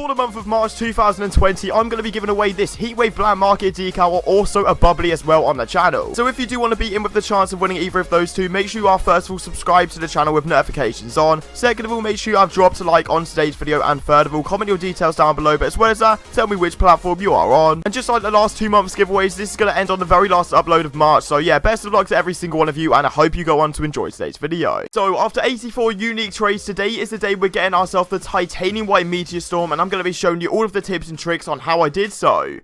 For the month of March 2020, I'm going to be giving away this Heatwave Black Market decal, or also a bubbly as well on the channel. So if you do want to be in with the chance of winning either of those two, make sure you are first of all subscribed to the channel with notifications on. Second of all, make sure you have dropped a like on today's video, and third of all, comment your details down below, but as well as that, tell me which platform you are on. And just like the last 2 months giveaways, this is going to end on the very last upload of March, so yeah, best of luck to every single one of you, and I hope you go on to enjoy today's video. So after 84 unique trades, today is the day we're getting ourselves the titanium white Meteor storm, and I'm going to be showing you all of the tips and tricks on how I did so.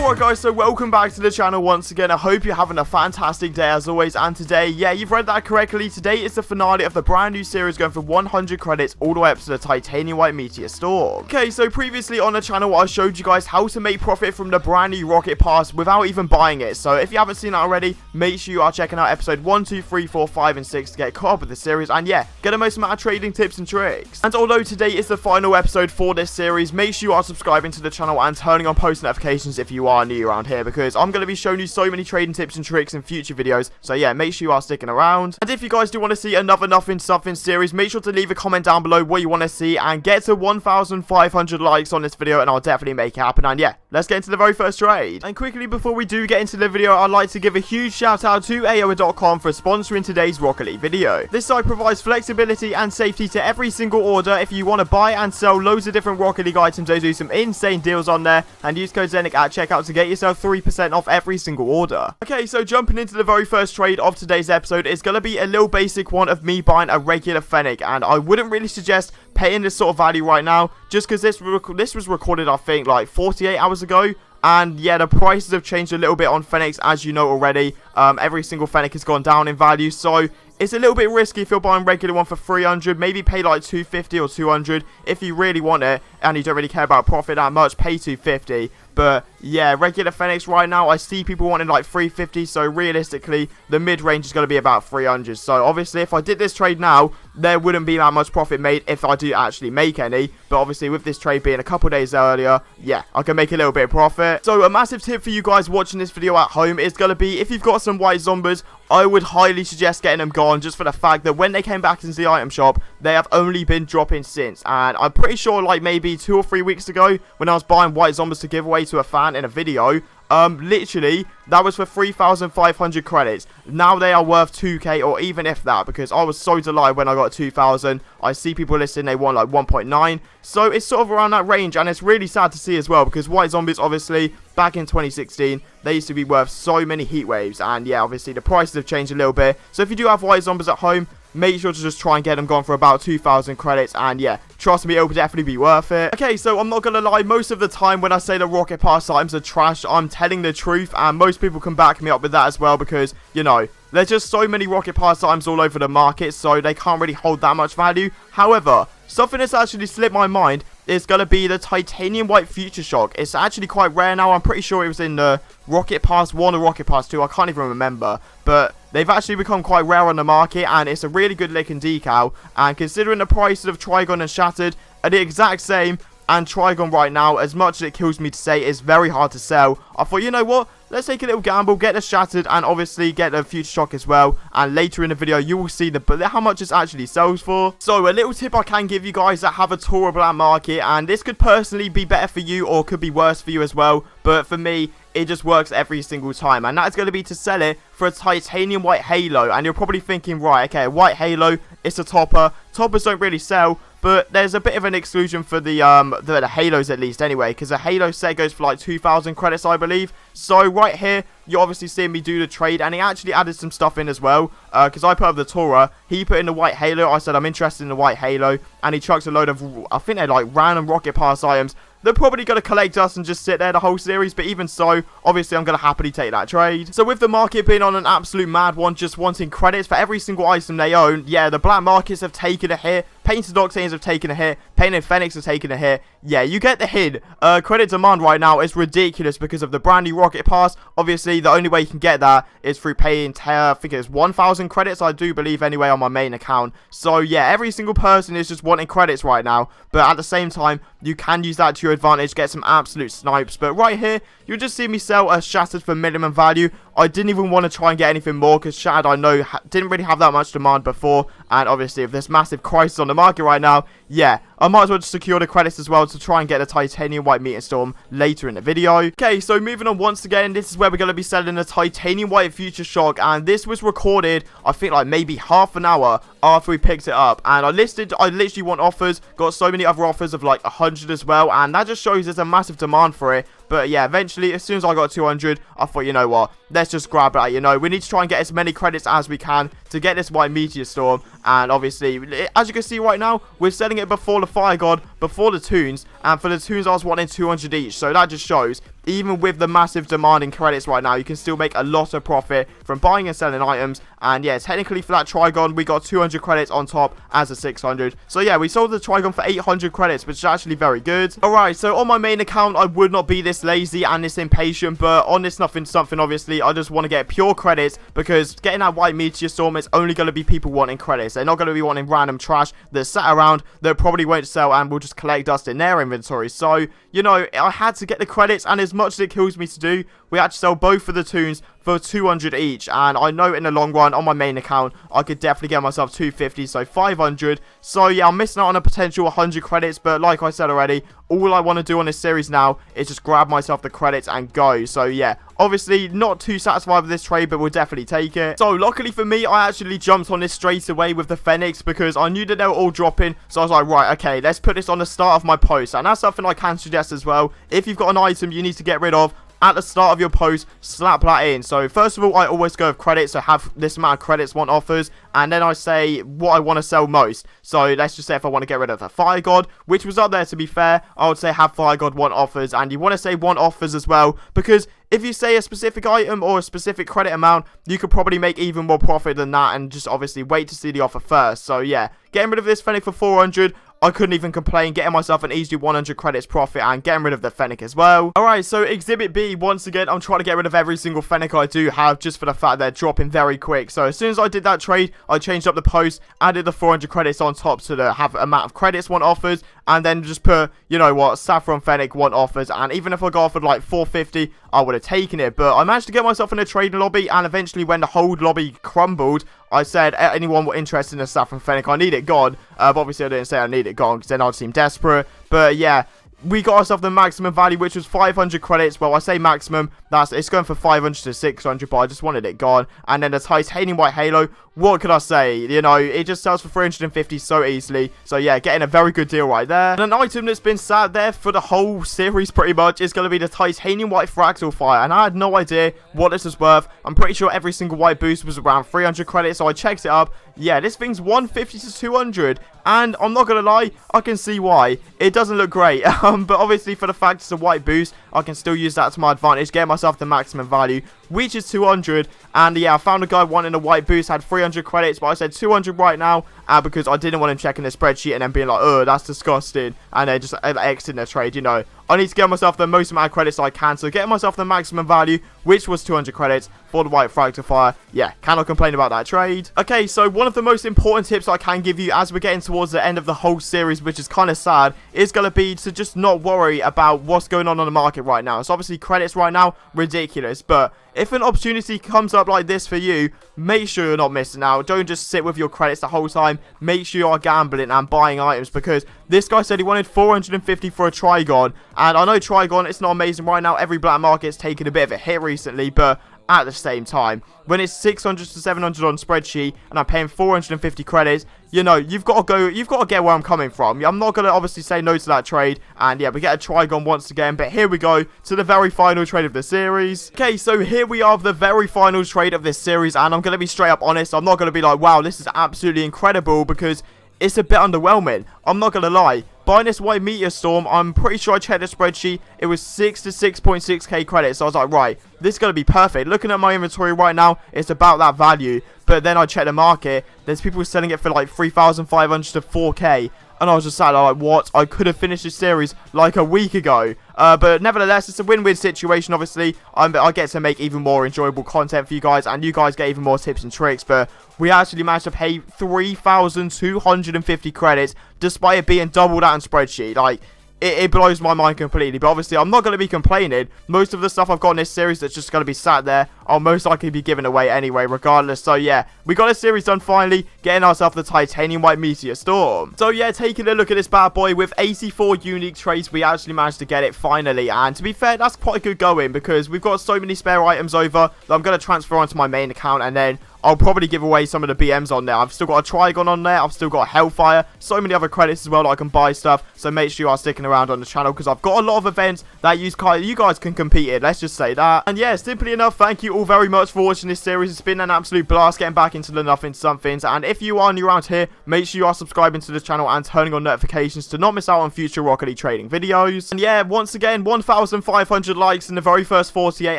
Alright guys, so welcome back to the channel once again. I hope you're having a fantastic day as always, and today, yeah, you've read that correctly, today is the finale of the brand new series going for 100 credits all the way up to the titanium white Meteor storm. Okay, so previously on the channel I showed you guys how to make profit from the brand new rocket pass without even buying it, so if you haven't seen that already, make sure you are checking out episode 1, 2, 3, 4, 5 and 6 to get caught up with the series, and yeah, get the most amount of trading tips and tricks. And although today is the final episode for this series, make sure you are subscribing to the channel and turning on post notifications if you are new around here, because I'm going to be showing you so many trading tips and tricks in future videos, so yeah, make sure you are sticking around. And if you guys do want to see another Nothing Something series, make sure to leave a comment down below what you want to see, and get to 1,500 likes on this video and I'll definitely make it happen. And yeah, let's get into the very first trade. And quickly before we do get into the video, I'd like to give a huge shout out to AOA.com for sponsoring today's Rocket League video. This site provides flexibility and safety to every single order. If you want to buy and sell loads of different Rocket League items, they do some insane deals on there, and use code ZENIC at checkout to get yourself 3% off every single order. Okay, so jumping into the very first trade of today's episode is going to be a little basic one of me buying a regular Fennec, and I wouldn't really suggest paying this sort of value right now, just because this was recorded I think like 48 hours ago. And yeah, the prices have changed a little bit on Fennecs, as you know already. Every single Fennec has gone down in value, so it's a little bit risky if you're buying regular one for 300. Maybe pay like 250 or 200 if you really want it and you don't really care about profit that much. Pay 250. But yeah, regular Fennecs right now, I see people wanting like 350, so realistically the mid-range is going to be about 300. So obviously if I did this trade now, there wouldn't be that much profit made if I do actually make any. But obviously with this trade being a couple days earlier, yeah, I can make a little bit of profit. So a massive tip for you guys watching this video at home is going to be, if you've got some white zombies, I would highly suggest getting them gone, just for the fact that when they came back into the item shop, they have only been dropping since. And I'm pretty sure like maybe 2 or 3 weeks ago, when I was buying white zombies to give away to a fan in a video, literally that was for 3,500 credits. Now they are worth 2k, or even if that, because I was so delighted when I got 2,000. I see people listing they want like 1.9, so it's sort of around that range, and it's really sad to see as well, because white zombies obviously back in 2016 they used to be worth so many heat waves, and yeah, obviously the prices have changed a little bit. So if you do have white zombies at home, make sure to just try and get them gone for about 2,000 credits, and yeah, trust me, it will definitely be worth it. Okay, so I'm not gonna lie, most of the time when I say the rocket pass items are trash, I'm telling the truth, and most people can back me up with that as well, because, you know, there's just so many rocket pass items all over the market, so they can't really hold that much value. However, something that's actually slipped my mind is going to be the titanium white Future Shock. It's actually quite rare now. I'm pretty sure it was in the Rocket Pass 1 or Rocket Pass 2. I can't even remember. But they've actually become quite rare on the market, and it's a really good looking decal. And considering the prices of TRIGON and Shattered are the exact same, and TRIGON right now, as much as it kills me to say, is very hard to sell, I thought, you know what? Let's take a little gamble, get the Shattered, and obviously get the Future Shock as well. And later in the video, you will see how much it actually sells for. So a little tip I can give you guys that have a Tora black market, and this could personally be better for you or could be worse for you as well. But for me, it just works every single time, and that is going to be to sell it for a titanium white halo. And you're probably thinking, right, okay, white halo, it's a topper. Toppers don't really sell, but there's a bit of an exclusion for the halos at least anyway, because a halo set goes for like 2,000 credits, I believe. So right here, you're obviously seeing me do the trade, and he actually added some stuff in as well, because I put up the Tora, he put in the white halo. I said I'm interested in the white halo, and he chucks a load of, I think they're like random rocket pass items. They're probably going to collect us and just sit there the whole series, but even so, obviously I'm going to happily take that trade. So with the market being on an absolute mad one, just wanting credits for every single item they own, yeah, the black markets have taken a hit, Painted Octanes have taken a hit, Painted Fennecs have taken a hit. Yeah, you get the hint. Credit demand right now is ridiculous because of the brand new Rocket Pass. Obviously, the only way you can get that is through paying, I think it's 1,000 credits, I do believe anyway, on my main account. So yeah, every single person is just wanting credits right now, but at the same time, you can use that to your advantage, get some absolute snipes. But right here, you'll just see me sell a Shattered for minimum value. I didn't even want to try and get anything more because Shattered, I know, didn't really have that much demand before. And obviously, with this massive crisis on the market right now, yeah, I might as well just secure the credits as well to try and get a Titanium White Meteor Storm later in the video. Okay, so moving on once again, this is where we're going to be selling the Titanium White Future Shock. And this was recorded, I think, like maybe half an hour after we picked it up. And I literally want offers, got so many other offers of like 100 as well. And that just shows there's a massive demand for it. But yeah, eventually, as soon as I got 200, I thought, you know what, let's just grab it. You know, we need to try and get as many credits as we can to get this White Meteor Storm. And obviously, as you can see right now, we're selling it before the Fire God, before the Toons. And for the Toons, I was wanting 200 each. So that just shows, even with the massive demand in credits right now, you can still make a lot of profit from buying and selling items. And yeah, technically for that TRIGON, we got 200 credits on top as a 600. So yeah, we sold the TRIGON for 800 credits, which is actually very good. Alright, so on my main account, I would not be this lazy and this impatient, but on this something obviously, I just want to get pure credits, because getting that White Meteor Storm is only going to be people wanting credits. They're not going to be wanting random trash that's sat around that probably won't sell and will just collect dust in their inventory. So, you know, I had to get the credits, and as much as it kills me to do, we had to sell both of the Toons for 200 each. And I know in the long run, on my main account, I could definitely get myself 250, so 500. So yeah, I'm missing out on a potential 100 credits, but like I said already, all I want to do on this series now is just grab myself the credits and go. So yeah, obviously not too satisfied with this trade, but we'll definitely take it. So luckily for me, I actually jumped on this straight away with the Phoenix, because I knew that they were all dropping. So I was like, right, okay, let's put this on the start of my post. And that's something I can suggest as well. If you've got an item you need to get rid of, at the start of your post, slap that in. So first of all, I always go with credits, so have this amount of credits, want offers, and then I say what I want to sell most. So let's just say if I want to get rid of the Fire God, which was up there, to be fair, I would say have Fire God want offers. And you want to say want offers as well, because if you say a specific item or a specific credit amount, you could probably make even more profit than that, and just obviously wait to see the offer first. So yeah, getting rid of this Fennec for 400, I couldn't even complain, getting myself an easy 100 credits profit and getting rid of the Fennec as well. Alright, so Exhibit B, once again, I'm trying to get rid of every single Fennec I do have, just for the fact they're dropping very quick. So as soon as I did that trade, I changed up the post, added the 400 credits on top to the have amount of credits want offers, and then just put, you know what, Saffron Fennec want offers. And even if I got offered like 450, I would have taken it. But I managed to get myself in a trading lobby, and eventually when the whole lobby crumbled, I said, anyone interested in a Saffron Fennec, I need it gone. But obviously I didn't say I need it gone, because then I'd seem desperate. But yeah, we got ourselves the maximum value, which was 500 credits. Well, I say maximum, it's going for 500 to 600, but I just wanted it gone. And then the Titanium White Halo, what could I say? You know, it just sells for 350 so easily. So yeah, getting a very good deal right there. And an item that's been sat there for the whole series pretty much is going to be the Titanium White Fractal Fire. And I had no idea what this was worth. I'm pretty sure every single white boost was around 300 credits, so I checked it up. Yeah, this thing's 150 to 200. And I'm not going to lie, I can see why. It doesn't look great. But obviously for the fact it's a white boost, I can still use that to my advantage, get myself the maximum value, which is 200. And yeah, I found a guy wanting a white boost, had 300 credits, but I said 200 right now, because I didn't want him checking the spreadsheet and then being like, oh, that's disgusting, and then just exiting the trade. You know, I need to get myself the most amount of credits I can, so getting myself the maximum value, which was 200 credits for the White Fractal Fire. Yeah, cannot complain about that trade. Okay, so one of the most important tips I can give you as we're getting towards the end of the whole series, which is kind of sad, is going to be to just not worry about what's going on the market right now. So obviously credits right now, ridiculous, but if an opportunity comes up like this for you, make sure you're not missing out. Don't just sit with your credits the whole time. Make sure you are gambling and buying items, because this guy said he wanted 450 for a TRIGON. And I know TRIGON, it's not amazing right now. Every black market's taken a bit of a hit recently, but at the same time, when it's 600 to 700 on spreadsheet and I'm paying 450 credits, you know, you've got to get where I'm coming from. I'm not going to obviously say no to that trade. And yeah, we get a TRIGON once again. But here we go to the very final trade of the series. Okay, so here we are, the very final trade of this series. And I'm going to be straight up honest. I'm not going to be like, wow, this is absolutely incredible, because it's a bit underwhelming. I'm not going to lie. Buying this White Meteor Storm, I'm pretty sure I checked the spreadsheet, it was 6 to 6.6k credits. So I was like, right, this is going to be perfect. Looking at my inventory right now, it's about that value. But then I checked the market, there's people selling it for like 3,500 to 4k. And I was just sat there like, what? I could have finished this series like a week ago. But nevertheless, it's a win-win situation, obviously. I get to make even more enjoyable content for you guys, and you guys get even more tips and tricks. But we actually managed to pay 3,250 credits, despite it being double that on spreadsheet. Like, it blows my mind completely. But obviously, I'm not going to be complaining. Most of the stuff I've got in this series that's just going to be sat there, I'll most likely be given away anyway, regardless. So yeah, we got a series done finally, getting ourselves the Titanium White Meteor Storm. So yeah, taking a look at this bad boy with 84 unique traits, we actually managed to get it finally. And to be fair, that's quite good going, because we've got so many spare items over that I'm going to transfer onto my main account, and then I'll probably give away some of the BMs on there. I've still got a TRIGON on there. I've still got a Hellfire. So many other credits as well that I can buy stuff. So make sure you are sticking around on the channel, because I've got a lot of events that you guys can compete in. Let's just say that. And yeah, simply enough, thank you all very much for watching this series. It's been an absolute blast getting back into the Nothing Somethings. And if you are new around here, make sure you are subscribing to the channel and turning on notifications to not miss out on future Rocket League trading videos. And yeah, once again, 1,500 likes in the very first 48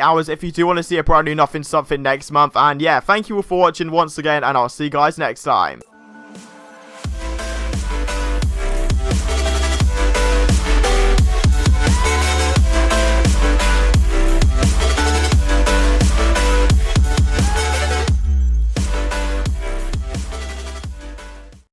hours if you do want to see a brand new Nothing Something next month. And yeah, thank you all for watching once again, and I'll see you guys next time.